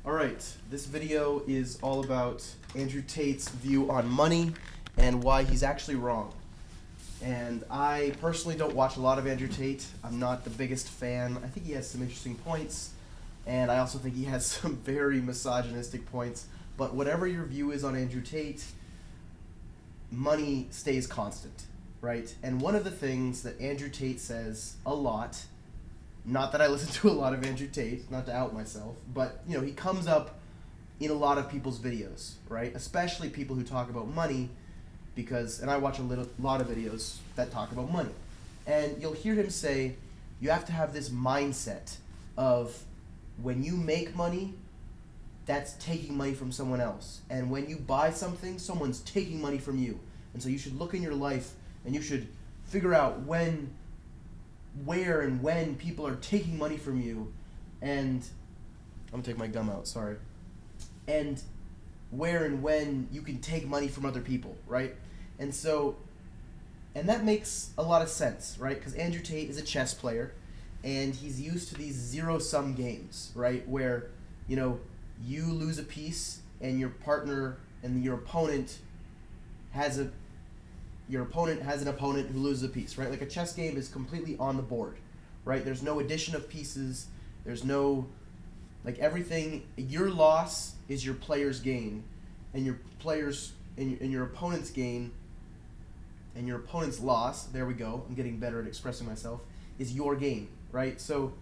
Alright, this video is all about Andrew Tate's view on money and why he's actually wrong. And I personally don't watch a lot of Andrew Tate. I'm not the biggest fan. I think he has some interesting points, and I also think he has some very misogynistic points. But whatever your view is on Andrew Tate, money stays constant, right? And one of the things that Andrew Tate says a lot, not that I listen to a lot of Andrew Tate, not to out myself, but he comes up in a lot of people's videos, right? Especially people who talk about money, and I watch a lot of videos that talk about money. And you'll hear him say, you have to have this mindset of when you make money, that's taking money from someone else. And when you buy something, someone's taking money from you. And so you should look in your life and you should figure out where and when people are taking money from you. And I'm gonna take my gum out, sorry. And where and when you can take money from other people, right? And that makes a lot of sense, right? Because Andrew Tate is a chess player, and he's used to these zero-sum games, right? Where, you lose a piece, and your partner and your opponent has an opponent who loses a piece, right? Like a chess game is completely on the board, right? There's no addition of pieces. There's no, everything. Your loss is your player's gain, and your opponent's gain, and your opponent's loss, there we go, I'm getting better at expressing myself, is your gain, right? So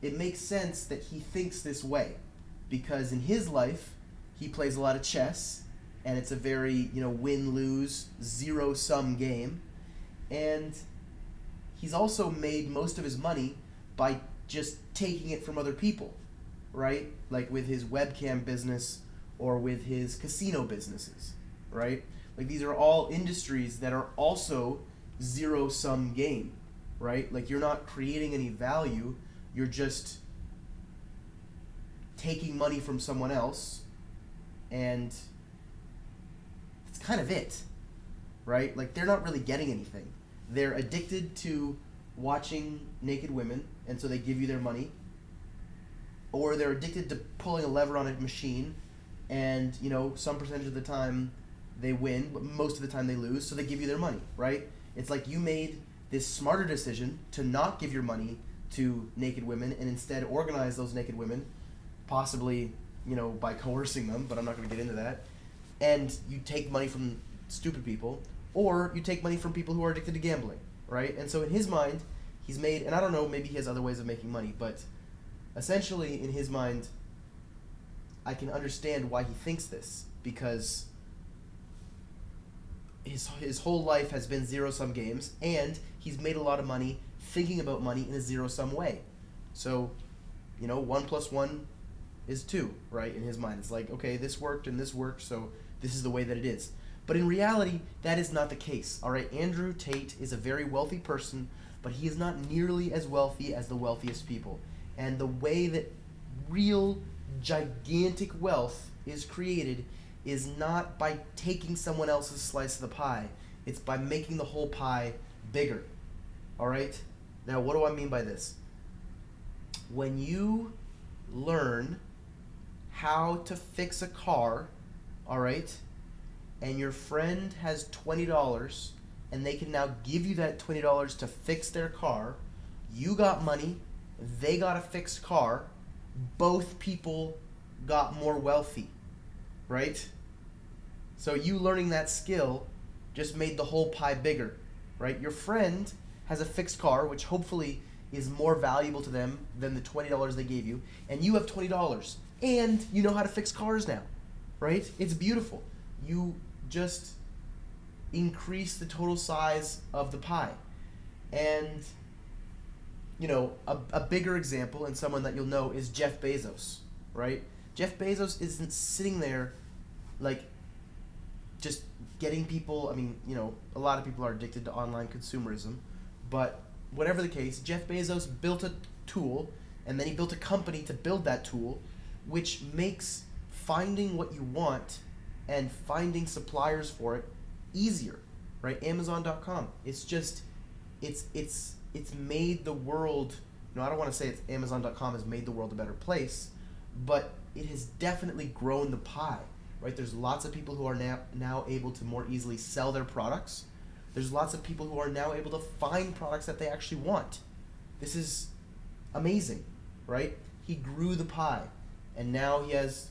it makes sense that he thinks this way, because in his life, he plays a lot of chess, and it's a very, win-lose, zero-sum game, and he's also made most of his money by just taking it from other people, right? Like with his webcam business or with his casino businesses, right? Like these are all industries that are also zero-sum game, right? Like you're not creating any value, you're just taking money from someone else, and that's kind of it, right? Like they're not really getting anything. They're addicted to watching naked women, and so they give you their money, or they're addicted to pulling a lever on a machine, and some percentage of the time they win, but most of the time they lose, so they give you their money, right? It's like you made this smarter decision to not give your money to naked women and instead organize those naked women, possibly, by coercing them, but I'm not going to get into that, and you take money from stupid people, or you take money from people who are addicted to gambling, right? And so in his mind, he's made, and I don't know, maybe he has other ways of making money, but essentially in his mind, I can understand why he thinks this, because his whole life has been zero-sum games, and he's made a lot of money thinking about money in a zero-sum way. So, 1 + 1 is 2, right? In his mind, it's like, okay, this worked and this worked, so this is the way that it is. But in reality, that is not the case, all right? Andrew Tate is a very wealthy person, but he is not nearly as wealthy as the wealthiest people. And the way that real gigantic wealth is created is not by taking someone else's slice of the pie. It's by making the whole pie bigger. All right? Now, what do I mean by this? When you learn how to fix a car, all right, and your friend has $20 and they can now give you that $20 to fix their car, you got money, they got a fixed car, both people got more wealthy, right? So you learning that skill just made the whole pie bigger, right? Your friend has a fixed car, which hopefully is more valuable to them than the $20 they gave you, and you have $20, and you know how to fix cars now, right? It's beautiful. You just increase the total size of the pie. And a bigger example, and someone that you'll know, is Jeff Bezos, right? Jeff Bezos isn't sitting there just getting people. I mean, a lot of people are addicted to online consumerism, but whatever the case, Jeff Bezos built a tool, and then he built a company to build that tool, which makes finding what you want and finding suppliers for it easier, right? Amazon.com. It's made the world, I don't want to say Amazon.com has made the world a better place, but it has definitely grown the pie, right? There's lots of people who are now able to more easily sell their products. There's lots of people who are now able to find products that they actually want. This is amazing, right? He grew the pie, and now he has,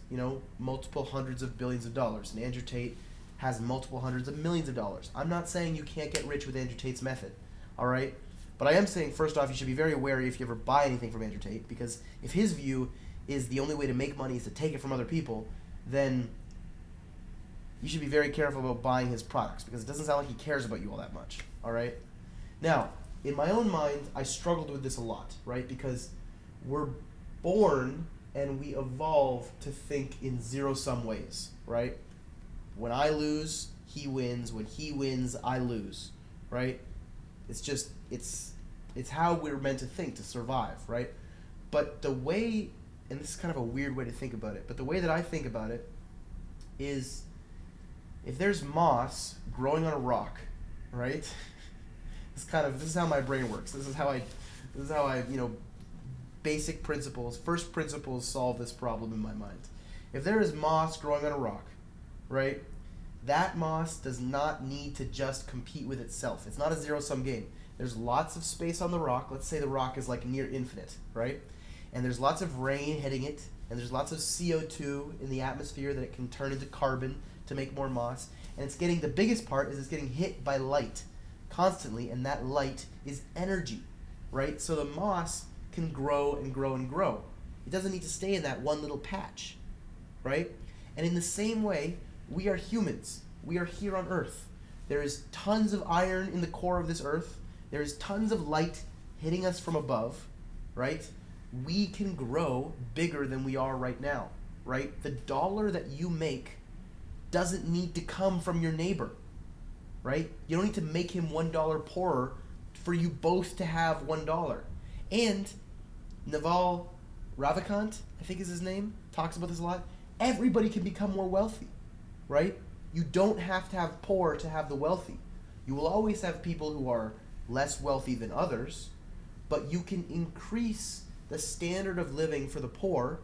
multiple hundreds of billions of dollars. And Andrew Tate has multiple hundreds of millions of dollars. I'm not saying you can't get rich with Andrew Tate's method, all right? But I am saying, first off, you should be very wary if you ever buy anything from Andrew Tate, because if his view is the only way to make money is to take it from other people, then you should be very careful about buying his products, because it doesn't sound like he cares about you all that much, all right? Now, in my own mind, I struggled with this a lot, right? Because we're born and we evolve to think in zero-sum ways, right? When I lose, he wins. When he wins, I lose, right? It's just, it's how we're meant to think to survive, right? But the way, and this is kind of a weird way to think about it, but the way that I think about it is, if there's moss growing on a rock, right? This is how my brain works. This is how I, basic principles, first principles solve this problem in my mind. If there is moss growing on a rock, right? That moss does not need to just compete with itself. It's not a zero-sum game. There's lots of space on the rock. Let's say the rock is like near infinite, right? And there's lots of rain hitting it, and there's lots of CO2 in the atmosphere that it can turn into carbon to make more moss. And it's getting, the biggest part is it's getting hit by light constantly, and that light is energy, right? So the moss can grow and grow and grow. It doesn't need to stay in that one little patch, right? And in the same way, we are humans. We are here on Earth. There is tons of iron in the core of this Earth. There is tons of light hitting us from above, right? We can grow bigger than we are right now, right? The dollar that you make doesn't need to come from your neighbor, right? You don't need to make him $1 poorer for you both to have $1. And Naval Ravikant, I think is his name, talks about this a lot. Everybody can become more wealthy, right? You don't have to have poor to have the wealthy. You will always have people who are less wealthy than others, but you can increase the standard of living for the poor,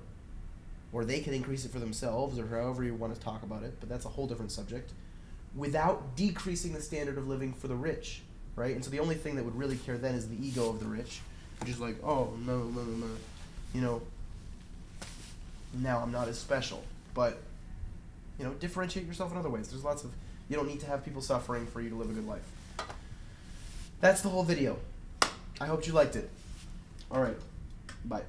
or they can increase it for themselves, or however you want to talk about it, but that's a whole different subject, without decreasing the standard of living for the rich, right? And so the only thing that would really care then is the ego of the rich, which is like, oh, no, now I'm not as special. But, differentiate yourself in other ways. There's lots of, you don't need to have people suffering for you to live a good life. That's the whole video. I hope you liked it. All right. Bye.